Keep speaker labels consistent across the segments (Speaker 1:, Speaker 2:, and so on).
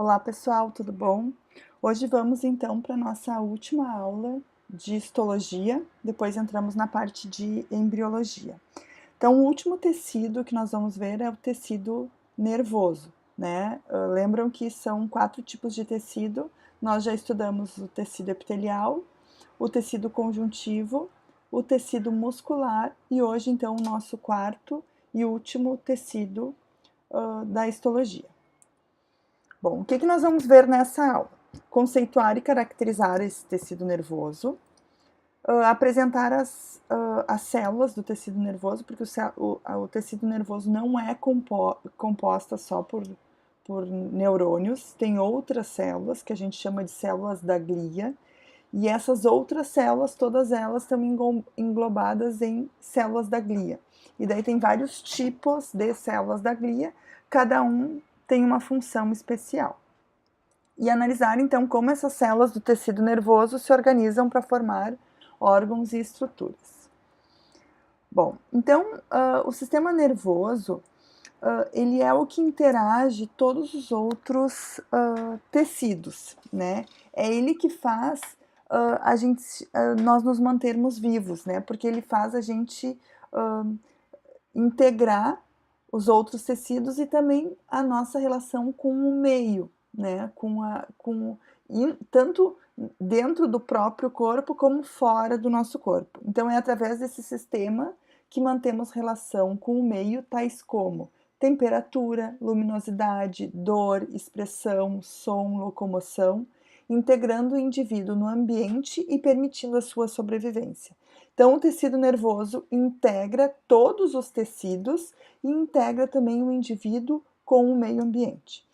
Speaker 1: Olá pessoal, tudo bom? Hoje vamos então para a nossa última aula de histologia, depois entramos na parte de embriologia. Então, o último tecido que nós vamos ver é o tecido nervoso, né? Lembram que são 4 tipos de tecido, nós já estudamos o tecido epitelial, o tecido conjuntivo, o tecido muscular e hoje então o nosso quarto e último tecido da histologia. Bom, o que nós vamos ver nessa aula? Conceituar e caracterizar esse tecido nervoso, apresentar as células do tecido nervoso, porque o tecido nervoso não é composta só por neurônios, tem outras células que a gente chama de células da glia, e essas outras células, todas elas estão englobadas em células da glia. E daí tem vários tipos de células da glia, cada um tem uma função especial. E analisar então como essas células do tecido nervoso se organizam para formar órgãos e estruturas. Bom, então o sistema nervoso ele é o que interage todos os outros tecidos, né? É ele que faz nós nos mantermos vivos, né? Porque ele faz a gente integrar os outros tecidos e também a nossa relação com o meio, né? Tanto dentro do próprio corpo como fora do nosso corpo. Então é através desse sistema que mantemos relação com o meio, tais como temperatura, luminosidade, dor, expressão, som, locomoção, integrando o indivíduo no ambiente e permitindo a sua sobrevivência. Então, o tecido nervoso integra todos os tecidos e integra também o indivíduo com o meio ambiente.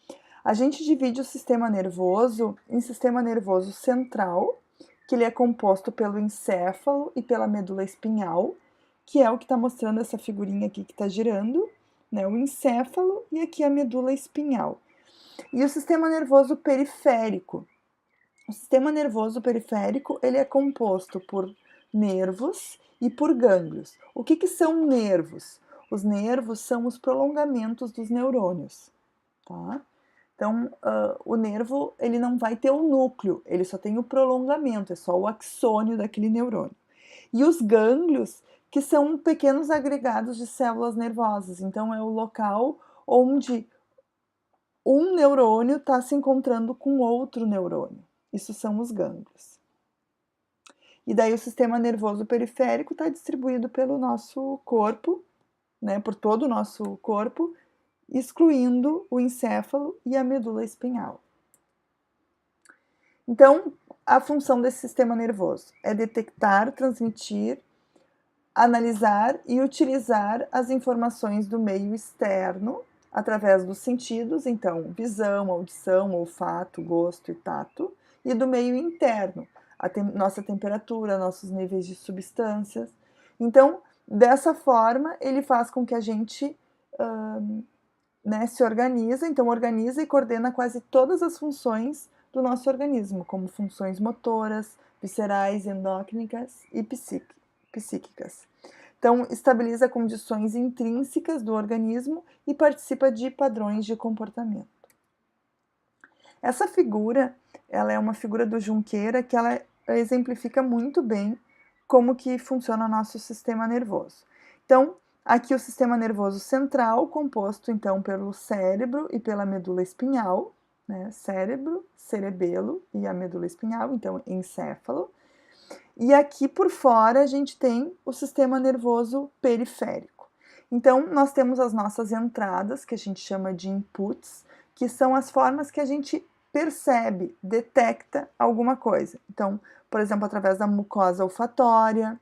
Speaker 1: A gente divide o sistema nervoso em sistema nervoso central, que ele é composto pelo encéfalo e pela medula espinhal, que é o que está mostrando essa figurinha aqui que está girando, né? O encéfalo e aqui a medula espinhal. E o sistema nervoso periférico. O sistema nervoso periférico ele é composto por nervos e por gânglios. O que são nervos? Os nervos são os prolongamentos dos neurônios, tá? Então, o nervo ele não vai ter o núcleo, ele só tem o prolongamento, é só o axônio daquele neurônio. E os gânglios, que são pequenos agregados de células nervosas, então é o local onde um neurônio está se encontrando com outro neurônio. Isso são os gânglios. E daí o sistema nervoso periférico está distribuído pelo nosso corpo, né, por todo o nosso corpo, excluindo o encéfalo e a medula espinhal. Então, a função desse sistema nervoso é detectar, transmitir, analisar e utilizar as informações do meio externo através dos sentidos, então, visão, audição, olfato, gosto e tato, e do meio interno, nossa temperatura, nossos níveis de substâncias. Então, dessa forma, ele faz com que a gente se organiza, então organiza e coordena quase todas as funções do nosso organismo, como funções motoras, viscerais, endócrinas e psíquicas. Então, estabiliza condições intrínsecas do organismo e participa de padrões de comportamento. Essa figura, ela é uma figura do Junqueira que ela exemplifica muito bem como que funciona o nosso sistema nervoso. Então, aqui o sistema nervoso central, composto então pelo cérebro e pela medula espinhal, né? Cérebro, cerebelo e a medula espinhal, então encéfalo. E aqui por fora a gente tem o sistema nervoso periférico. Então, nós temos as nossas entradas, que a gente chama de inputs, que são as formas que a gente percebe, detecta alguma coisa. Então, por exemplo, através da mucosa olfatória,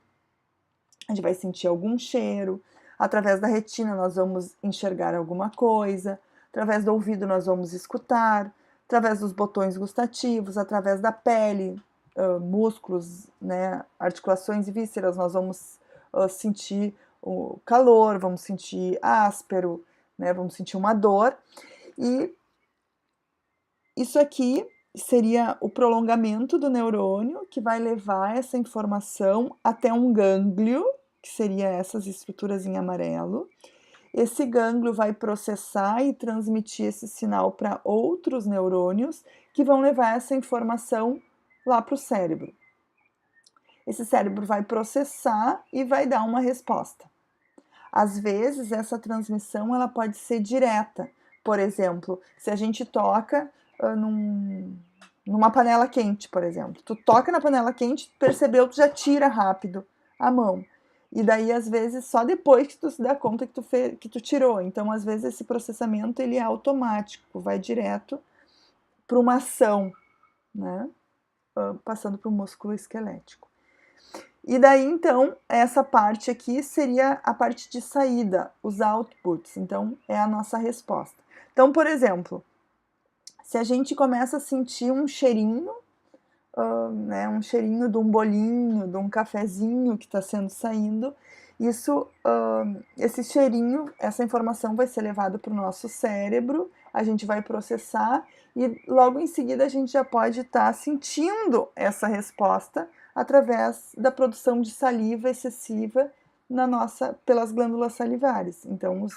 Speaker 1: a gente vai sentir algum cheiro. Através da retina nós vamos enxergar alguma coisa. Através do ouvido nós vamos escutar. Através dos botões gustativos, através da pele, músculos, né, articulações e vísceras, nós vamos sentir o calor, vamos sentir áspero, né, vamos sentir uma dor. E isso aqui seria o prolongamento do neurônio que vai levar essa informação até um gânglio, que seria essas estruturas em amarelo. esse gânglio vai processar e transmitir esse sinal para outros neurônios que vão levar essa informação lá para o cérebro. Esse cérebro vai processar e vai dar uma resposta. Às vezes, essa transmissão ela pode ser direta. Por exemplo, se a gente toca numa panela quente, por exemplo. Tu toca na panela quente, percebeu, tu já tira rápido a mão. E daí, às vezes, só depois que tu se dá conta que tu tirou. Então, às vezes, esse processamento ele é automático, vai direto para uma ação, né? Passando para o músculo esquelético. E daí, então, essa parte aqui seria a parte de saída, os outputs. Então, é a nossa resposta. Então, por exemplo, se a gente começa a sentir um cheirinho, né, um cheirinho de um bolinho, de um cafezinho que está saindo, esse cheirinho, essa informação vai ser levada para o nosso cérebro, a gente vai processar e logo em seguida a gente já pode estar sentindo essa resposta através da produção de saliva excessiva pelas glândulas salivares, então os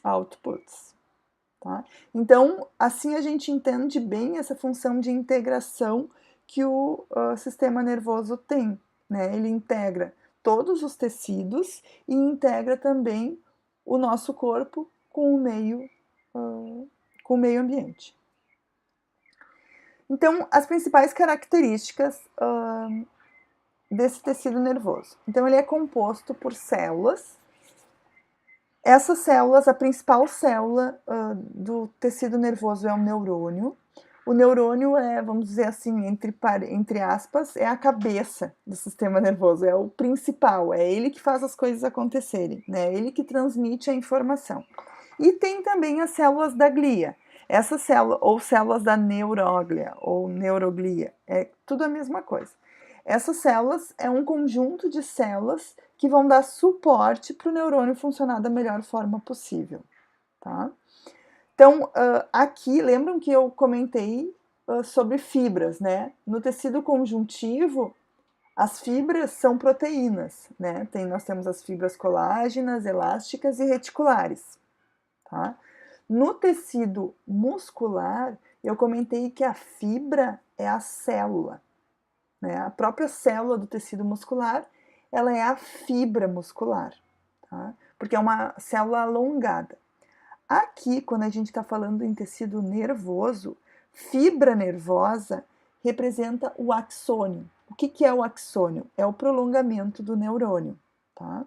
Speaker 1: outputs. Tá? Então, assim a gente entende bem essa função de integração que o sistema nervoso tem, né? Ele integra todos os tecidos e integra também o nosso corpo com o meio ambiente. Então, as principais características desse tecido nervoso. Então, ele é composto por células. Essas células, a principal célula do tecido nervoso é o neurônio. O neurônio é, vamos dizer assim, entre aspas, é a cabeça do sistema nervoso, é o principal, é ele que faz as coisas acontecerem, né? É ele que transmite a informação. E tem também as células da glia. Essa célula, ou células da neuroglia, ou neuroglia, é tudo a mesma coisa. Essas células é um conjunto de células que vão dar suporte para o neurônio funcionar da melhor forma possível, tá? Então, aqui, lembram que eu comentei sobre fibras, né? No tecido conjuntivo, as fibras são proteínas, né? Nós temos as fibras colágenas, elásticas e reticulares, tá? No tecido muscular, eu comentei que a fibra é a célula, né? A própria célula do tecido muscular, ela é a fibra muscular, tá? Porque é uma célula alongada. Aqui, quando a gente está falando em tecido nervoso, fibra nervosa representa o axônio. O que é o axônio? É o prolongamento do neurônio, tá?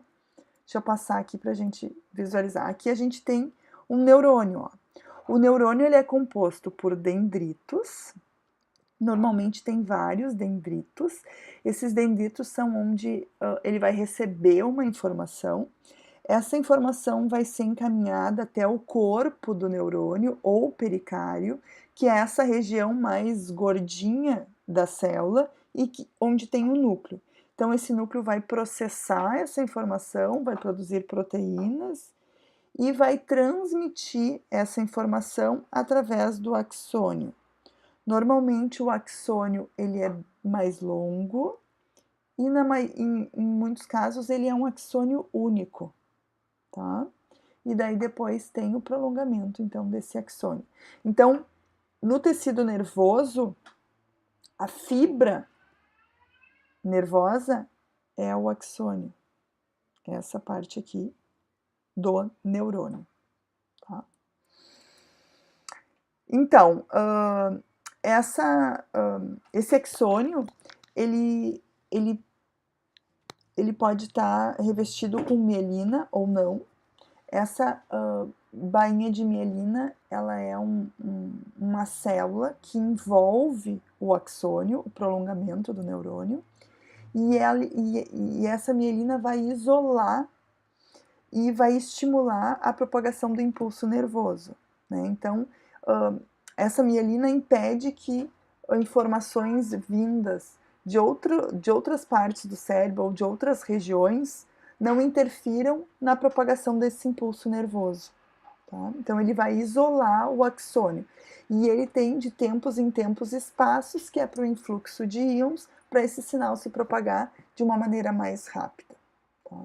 Speaker 1: Deixa eu passar aqui para a gente visualizar. Aqui a gente tem um neurônio, ó. O neurônio ele é composto por dendritos. Normalmente tem vários dendritos. Esses dendritos são onde ele vai receber uma informação. Essa informação vai ser encaminhada até o corpo do neurônio ou pericário, que é essa região mais gordinha da célula e onde tem o núcleo. Então, esse núcleo vai processar essa informação, vai produzir proteínas e vai transmitir essa informação através do axônio. Normalmente, o axônio ele é mais longo e, em muitos casos, ele é um axônio único. Tá? E daí depois tem o prolongamento, então, desse axônio. Então, no tecido nervoso, a fibra nervosa é o axônio. Essa parte aqui do neurônio. Tá? Então, esse axônio, ele pode estar revestido com mielina ou não. Essa bainha de mielina, ela é uma célula que envolve o axônio, o prolongamento do neurônio, e essa mielina vai isolar e vai estimular a propagação do impulso nervoso, né? Então, essa mielina impede que informações vindas de outras partes do cérebro ou de outras regiões não interfiram na propagação desse impulso nervoso. Tá? Então, ele vai isolar o axônio. E ele tem, de tempos em tempos, espaços, que é para o influxo de íons, para esse sinal se propagar de uma maneira mais rápida. Tá?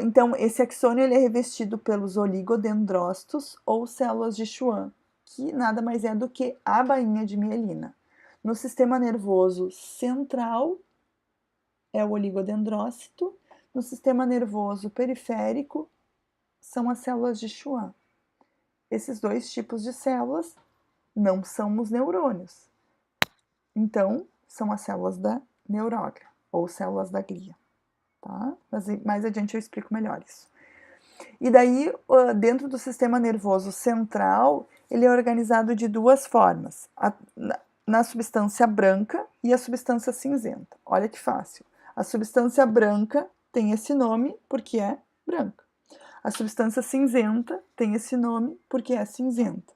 Speaker 1: Então, esse axônio ele é revestido pelos oligodendrócitos ou células de Schwann, que nada mais é do que a bainha de mielina. No sistema nervoso central é o oligodendrócito, no sistema nervoso periférico são as células de Schwann. Esses dois tipos de células não são os neurônios. Então, são as células da neuróglia, ou células da glia. Tá? Mas mais adiante eu explico melhor isso. E daí, dentro do sistema nervoso central, ele é organizado de duas formas, na substância branca e a substância cinzenta. Olha que fácil. A substância branca tem esse nome porque é branca. A substância cinzenta tem esse nome porque é cinzenta.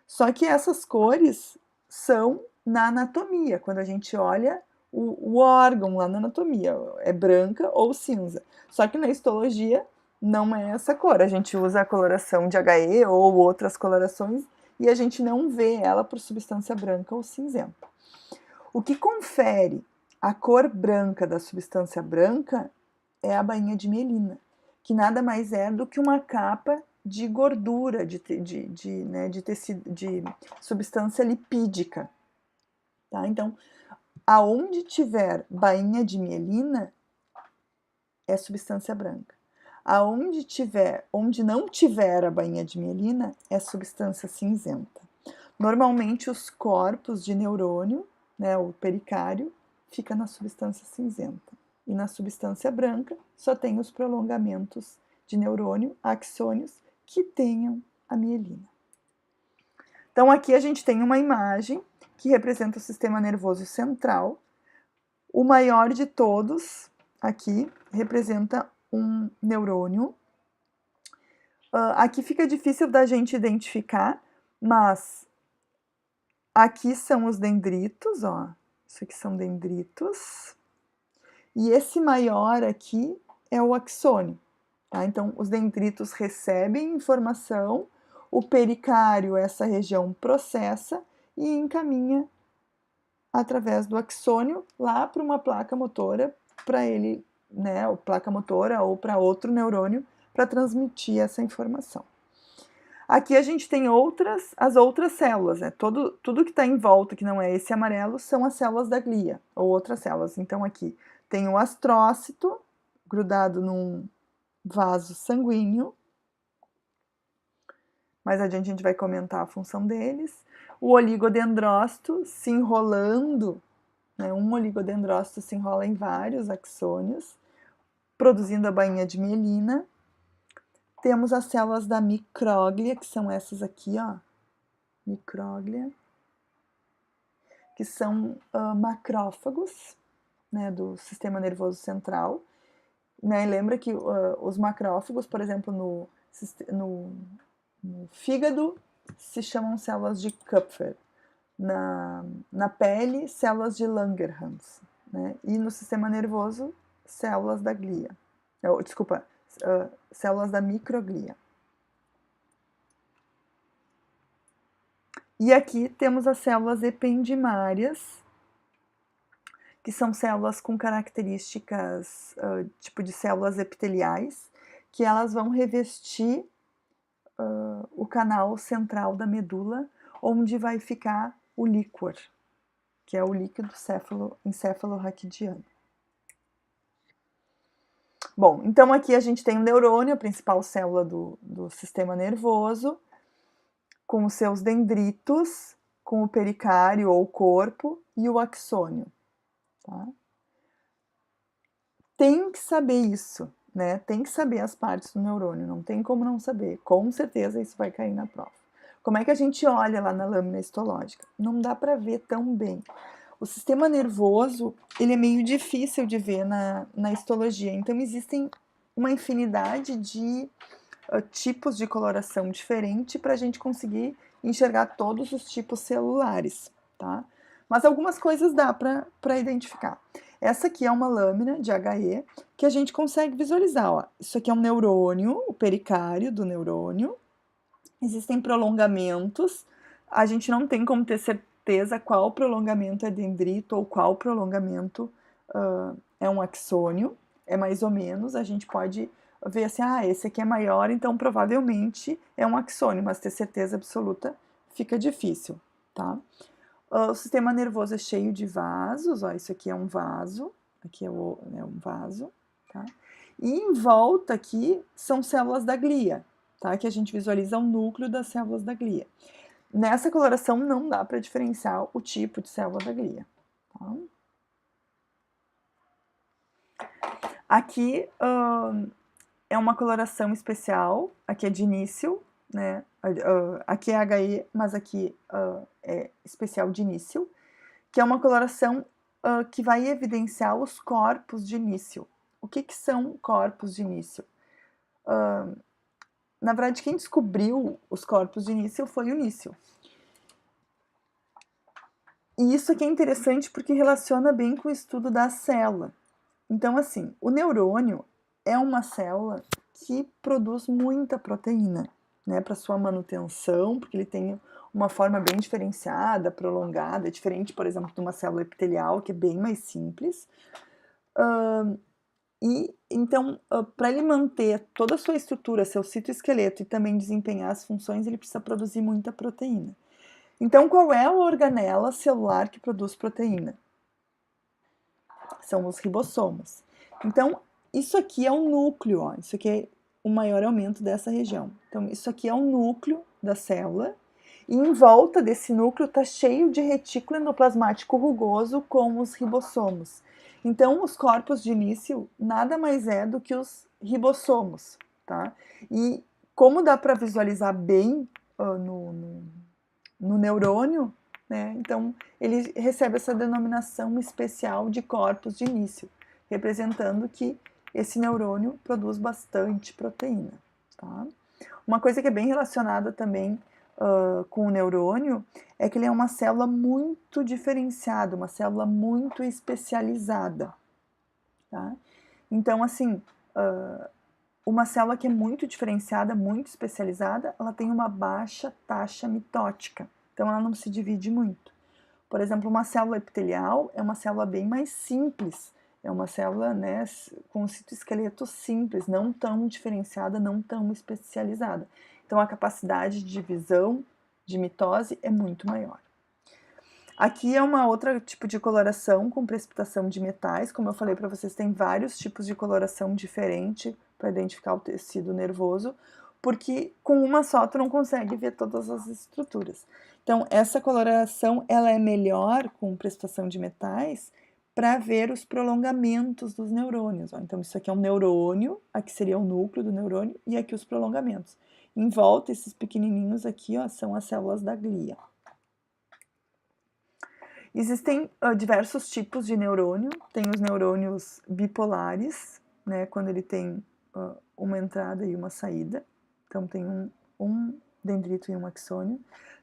Speaker 1: Só que essas cores são na anatomia, quando a gente olha o órgão lá na anatomia, é branca ou cinza. Só que na histologia não é essa cor, a gente usa a coloração de HE ou outras colorações e a gente não vê ela por substância branca ou cinzenta. O que confere a cor branca da substância branca é a bainha de mielina, que nada mais é do que uma capa de gordura, de tecido, de substância lipídica. Tá? Então, aonde tiver bainha de mielina, é substância branca. Onde não tiver a bainha de mielina, é substância cinzenta. Normalmente, os corpos de neurônio, o pericário, fica na substância cinzenta. E na substância branca, só tem os prolongamentos de neurônio, axônios, que tenham a mielina. Então, aqui a gente tem uma imagem que representa o sistema nervoso central. O maior de todos, aqui, representa um neurônio. Aqui fica difícil da gente identificar, mas aqui são os dendritos, ó. Isso aqui são dendritos. E esse maior aqui é o axônio. Tá? Então, os dendritos recebem informação, o pericário, essa região, processa e encaminha através do axônio lá para uma placa motora, para ele, placa motora ou para outro neurônio, para transmitir essa informação. Aqui a gente tem as outras células, tudo que está em volta, que não é esse amarelo, são as células da glia, ou outras células. Então aqui tem o astrócito, grudado num vaso sanguíneo. Mais adiante a gente vai comentar a função deles. O oligodendrócito se enrolando, um oligodendrócito se enrola em vários axônios, produzindo a bainha de mielina. Temos as células da micróglia, que são essas aqui, ó, micróglia, que são macrófagos, do sistema nervoso central. Lembra que os macrófagos, por exemplo, no fígado, se chamam células de Kupffer. Na pele, células de Langerhans. E no sistema nervoso, células da glia. Células da microglia. E aqui temos as células ependimárias, que são células com características tipo de células epiteliais, que elas vão revestir o canal central da medula, onde vai ficar o líquor, que é o líquido encefalorraquidiano. Bom, então aqui a gente tem o neurônio, a principal célula do sistema nervoso, com os seus dendritos, com o pericário ou corpo e o axônio. Tá? Tem que saber isso, tem que saber as partes do neurônio, não tem como não saber, com certeza isso vai cair na prova. Como é que a gente olha lá na lâmina histológica? Não dá para ver tão bem. O sistema nervoso, ele é meio difícil de ver na histologia, então existem uma infinidade de tipos de coloração diferente para a gente conseguir enxergar todos os tipos celulares, tá? Mas algumas coisas dá para identificar. Essa aqui é uma lâmina de HE que a gente consegue visualizar, ó. Isso aqui é um neurônio, o pericário do neurônio. Existem prolongamentos, a gente não tem como ter certeza qual prolongamento é dendrito ou qual prolongamento é um axônio, é mais ou menos, a gente pode ver assim, esse aqui é maior, então provavelmente é um axônio, mas ter certeza absoluta fica difícil, tá? O sistema nervoso é cheio de vasos, ó, isso aqui é um vaso, aqui é um vaso, tá? E em volta aqui são células da glia, tá? Que a gente visualiza o núcleo das células da glia. Nessa coloração não dá para diferenciar o tipo de célula da glia, tá? Aqui é uma coloração especial, aqui é de início, né? Aqui é HI, mas aqui é especial de início, que é uma coloração que vai evidenciar os corpos de início. O que são corpos de início? Na verdade, quem descobriu os corpos de início foi o Nício. E isso aqui é interessante porque relaciona bem com o estudo da célula. Então, assim, o neurônio é uma célula que produz muita proteína, né, para sua manutenção, porque ele tem uma forma bem diferenciada, prolongada, diferente, por exemplo, de uma célula epitelial, que é bem mais simples. E então, para ele manter toda a sua estrutura, seu citoesqueleto e também desempenhar as funções, ele precisa produzir muita proteína. Então, qual é a organela celular que produz proteína? São os ribossomos. Então, isso aqui é o núcleo, ó, isso aqui é o maior aumento dessa região. Então, isso aqui é o núcleo da célula, e em volta desse núcleo está cheio de retículo endoplasmático rugoso com os ribossomos. Então, os corpos de início nada mais é do que os ribossomos, tá? E como dá para visualizar bem no neurônio, né? Então, ele recebe essa denominação especial de corpos de início, representando que esse neurônio produz bastante proteína, tá? Uma coisa que é bem relacionada também com o neurônio é que ele é uma célula muito diferenciada, uma célula muito especializada, tá? Então, assim, uma célula que é muito diferenciada, muito especializada, ela tem uma baixa taxa mitótica, então ela não se divide muito. Por exemplo, uma célula epitelial é uma célula bem mais simples, é uma célula, né, com um citoesqueleto simples, não tão diferenciada, não tão especializada. Então, a capacidade de divisão, de mitose, é muito maior. Aqui é uma outra tipo de coloração com precipitação de metais. Como eu falei para vocês, tem vários tipos de coloração diferente para identificar o tecido nervoso, porque com uma só tu não consegue ver todas as estruturas. Então, essa coloração ela é melhor com precipitação de metais para ver os prolongamentos dos neurônios. Ó. Então, isso aqui é um neurônio, aqui seria o núcleo do neurônio, e aqui os prolongamentos. Em volta, esses pequenininhos aqui, ó, são as células da glia. Existem diversos tipos de neurônio. Tem os neurônios bipolares, né, quando ele tem uma entrada e uma saída. Então, tem um dendrito e um axônio.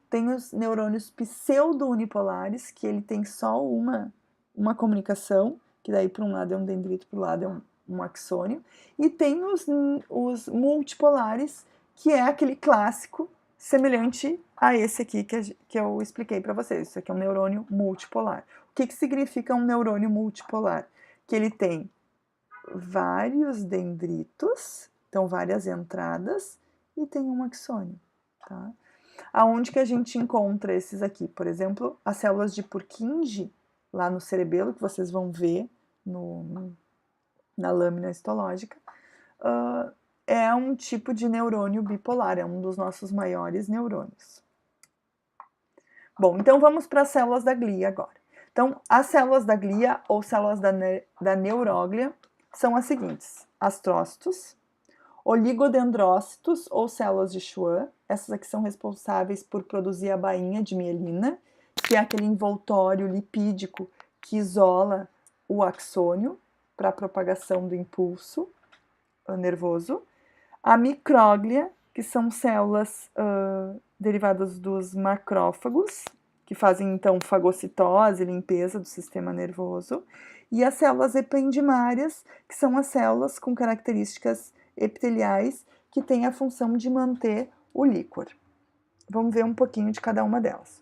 Speaker 1: Tem os neurônios pseudo-unipolares, que ele tem só uma comunicação, que daí para um lado é um dendrito, para o lado é um axônio. E tem os multipolares, que é aquele clássico semelhante a esse aqui que eu expliquei para vocês. Isso aqui é um neurônio multipolar. O que significa um neurônio multipolar? Que ele tem vários dendritos, então várias entradas, e tem um axônio, tá? Aonde que a gente encontra esses aqui? Por exemplo, as células de Purkinje, lá no cerebelo, que vocês vão ver na lâmina histológica, é um tipo de neurônio bipolar, é um dos nossos maiores neurônios. Bom, então vamos para as células da glia agora. Então, as células da glia ou células da neuróglia são as seguintes: astrócitos, oligodendrócitos ou células de Schwann, essas aqui são responsáveis por produzir a bainha de mielina, que é aquele envoltório lipídico que isola o axônio para a propagação do impulso nervoso. A micróglia, que são células derivadas dos macrófagos, que fazem então fagocitose, limpeza do sistema nervoso, e as células ependimárias, que são as células com características epiteliais que têm a função de manter o líquor. Vamos ver um pouquinho de cada uma delas.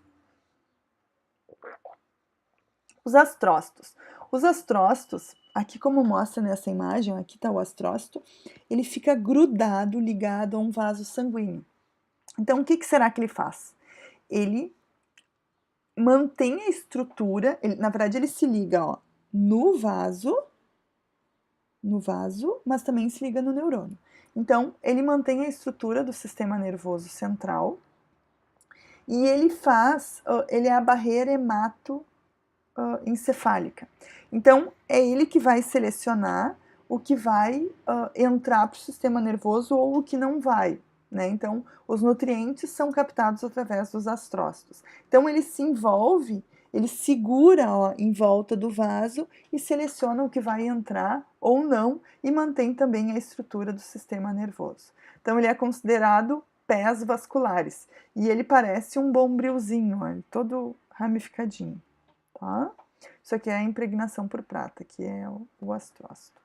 Speaker 1: Os astrócitos. Os astrócitos aqui como mostra nessa imagem, aqui está o astrócito, ele fica grudado, ligado a um vaso sanguíneo. Então, o que será que ele faz? Ele mantém a estrutura, na verdade ele se liga, ó, no vaso, mas também se liga no neurônio. Então, ele mantém a estrutura do sistema nervoso central e ele é a barreira hematoencefálica. Então, é ele que vai selecionar o que vai entrar para o sistema nervoso ou o que não vai. Né? Então, os nutrientes são captados através dos astrócitos. Então, ele se envolve, ele segura em volta do vaso e seleciona o que vai entrar ou não e mantém também a estrutura do sistema nervoso. Então, ele é considerado pés vasculares e ele parece um bombrilzinho, todo ramificadinho. Tá? Isso aqui é a impregnação por prata, que é o astrócito.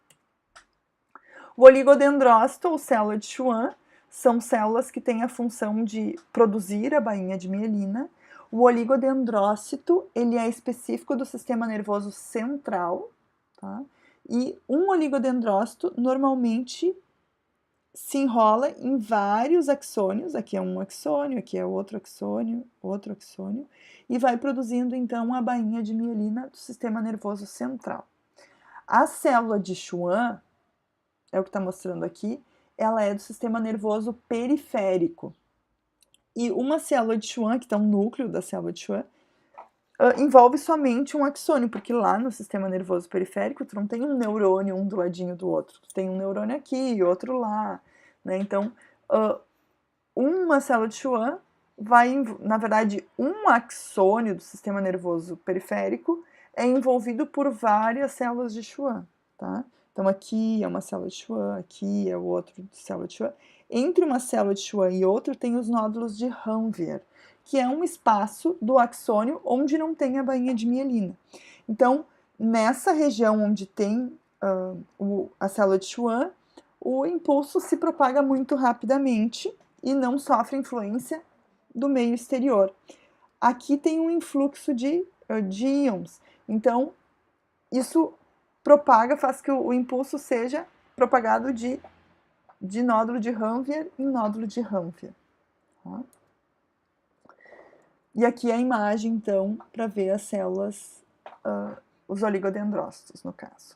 Speaker 1: O oligodendrócito, ou célula de Schwann, são células que têm a função de produzir a bainha de mielina. O oligodendrócito, ele é específico do sistema nervoso central, tá? E um oligodendrócito normalmente se enrola em vários axônios, aqui é um axônio, aqui é outro axônio, e vai produzindo então a bainha de mielina do sistema nervoso central. A célula de Schwann, é o que está mostrando aqui, ela é do sistema nervoso periférico. E uma célula de Schwann, que está um núcleo da célula de Schwann, envolve somente um axônio, porque lá no sistema nervoso periférico tu não tem um neurônio um do ladinho do outro, tu tem um neurônio aqui e outro lá, né? Então, uma célula de Schwann na verdade, um axônio do sistema nervoso periférico é envolvido por várias células de Schwann, tá? Então, aqui é uma célula de Schwann, aqui é o outro célula de Schwann. Entre uma célula de Schwann e outra tem os nódulos de Ranvier, que é um espaço do axônio onde não tem a bainha de mielina. Então, nessa região onde tem a célula de Schwann, o impulso se propaga muito rapidamente e não sofre influência do meio exterior. Aqui tem um influxo de íons, então isso faz que o impulso seja propagado de nódulo de Ranvier em nódulo de Ranvier. Tá? E aqui é a imagem, então, para ver as células, os oligodendrócitos, no caso.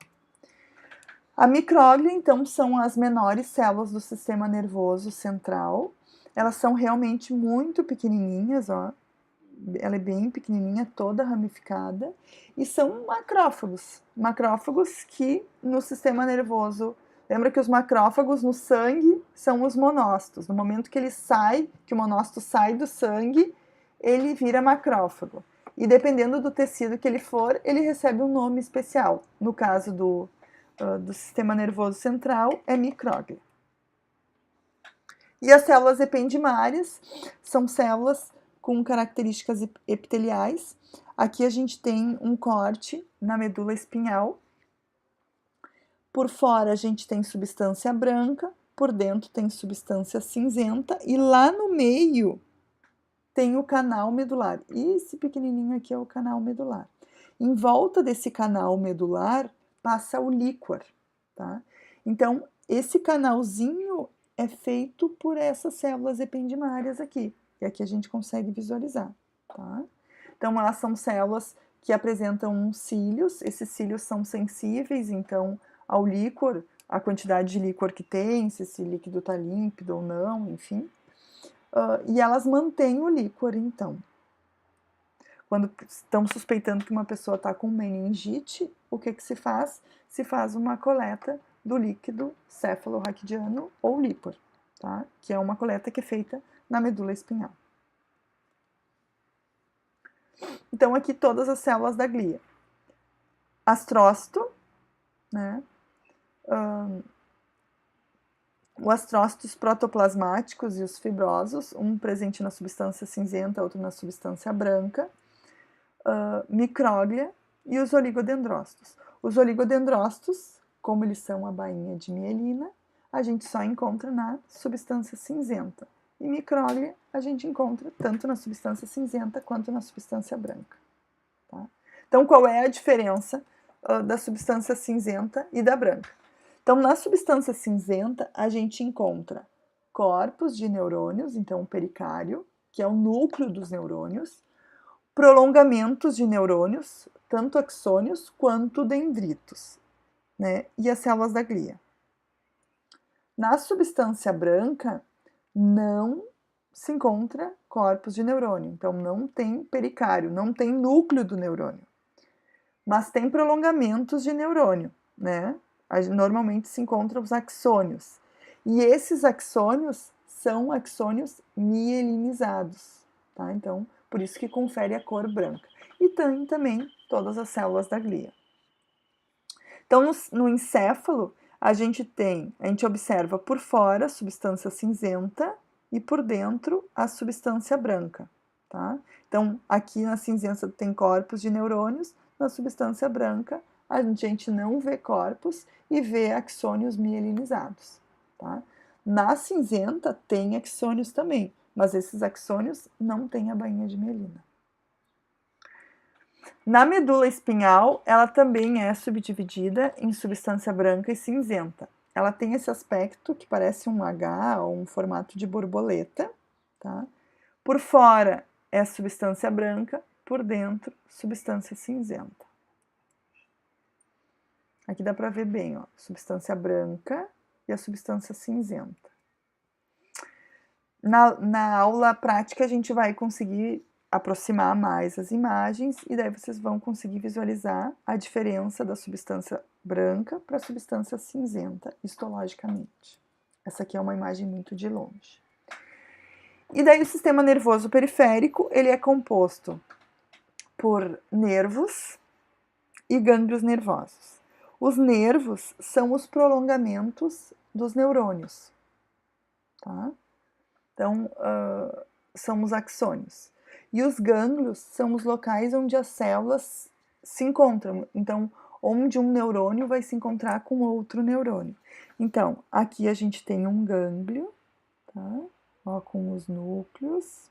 Speaker 1: A micróglia, então, são as menores células do sistema nervoso central. Elas são realmente muito pequenininhas, ó. Ela é bem pequenininha, toda ramificada, e são macrófagos. Macrófagos que no sistema nervoso, lembra que os macrófagos no sangue são os monócitos. No momento que que o monócito sai do sangue, ele vira macrófago. E dependendo do tecido que ele for, ele recebe um nome especial. No caso do sistema nervoso central, é micróglia. E as células ependimárias são células com características epiteliais. Aqui a gente tem um corte na medula espinhal. Por fora a gente tem substância branca, por dentro tem substância cinzenta e lá no meio tem o canal medular. E esse pequenininho aqui é o canal medular. Em volta desse canal medular passa o líquor, tá? Então, esse canalzinho é feito por essas células ependimárias aqui. E aqui a gente consegue visualizar, tá? Então, elas são células que apresentam cílios. Esses cílios são sensíveis, então, ao líquor, a quantidade de líquor que tem, se esse líquido está límpido ou não, enfim. E elas mantêm o líquor, então. Quando estão suspeitando que uma pessoa está com meningite, o que se faz? Se faz uma coleta do líquido cefalorraquidiano ou líquor, tá? Que é uma coleta que é feita na medula espinhal. Então, aqui todas as células da glia. Astrócito, né? O astrócitos protoplasmáticos e os fibrosos, um presente na substância cinzenta, outro na substância branca. Micróglia e os oligodendrócitos. Os oligodendrócitos, como eles são a bainha de mielina, a gente só encontra na substância cinzenta. E micróglia a gente encontra tanto na substância cinzenta quanto na substância branca. Tá? Então, qual é a diferença da substância cinzenta e da branca. Então, na substância cinzenta, a gente encontra corpos de neurônios, então o pericário, que é o núcleo dos neurônios, prolongamentos de neurônios, tanto axônios quanto dendritos, né? E as células da glia. Na substância branca, não se encontra corpos de neurônio, então não tem pericário, não tem núcleo do neurônio, mas tem prolongamentos de neurônio, né? Normalmente se encontram os axônios, e esses axônios são axônios mielinizados, tá? Então, por isso que confere a cor branca. E tem também todas as células da glia. Então, no encéfalo, a gente observa por fora a substância cinzenta e por dentro a substância branca, tá? Então, aqui na cinzenta tem corpos de neurônios, na substância branca a gente não vê corpos e vê axônios mielinizados, tá? Na cinzenta tem axônios também, mas esses axônios não têm a bainha de mielina. Na medula espinhal, ela também é subdividida em substância branca e cinzenta. Ela tem esse aspecto que parece um H ou um formato de borboleta, tá? Por fora é substância branca, por dentro substância cinzenta. Aqui dá para ver bem, ó, substância branca e a substância cinzenta. Na aula prática a gente vai conseguir aproximar mais as imagens e daí vocês vão conseguir visualizar a diferença da substância branca para a substância cinzenta histologicamente. Essa aqui é uma imagem muito de longe. E daí o sistema nervoso periférico, ele é composto por nervos e gânglios nervosos. Os nervos são os prolongamentos dos neurônios, tá? Então, são os axônios. E os gânglios são os locais onde as células se encontram. Então, onde um neurônio vai se encontrar com outro neurônio. Então, aqui a gente tem um gânglio, tá? Ó, com os núcleos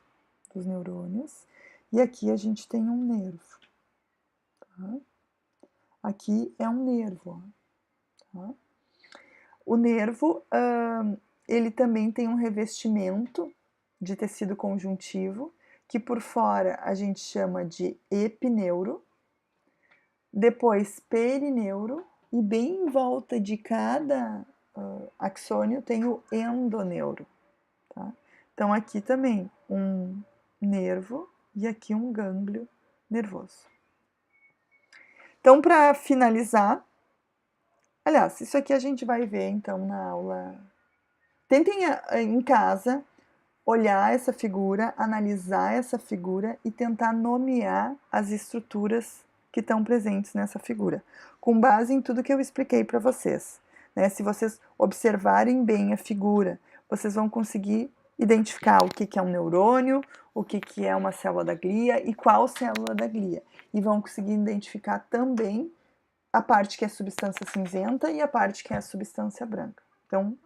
Speaker 1: dos neurônios. E aqui a gente tem um nervo. Tá? Aqui é um nervo. Tá? O nervo, ele também tem um revestimento de tecido conjuntivo, que por fora a gente chama de epineuro, depois perineuro, e bem em volta de cada axônio tem o endoneuro. Tá? Então, aqui também um nervo e aqui um gânglio nervoso. Então, para finalizar, aliás, isso aqui a gente vai ver então na aula. Tentem em casa olhar essa figura, analisar essa figura e tentar nomear as estruturas que estão presentes nessa figura, com base em tudo que eu expliquei para vocês. Né? Se vocês observarem bem a figura, vocês vão conseguir identificar o que é um neurônio, o que é uma célula da glia e qual célula da glia. E vão conseguir identificar também a parte que é substância cinzenta e a parte que é substância branca. Então,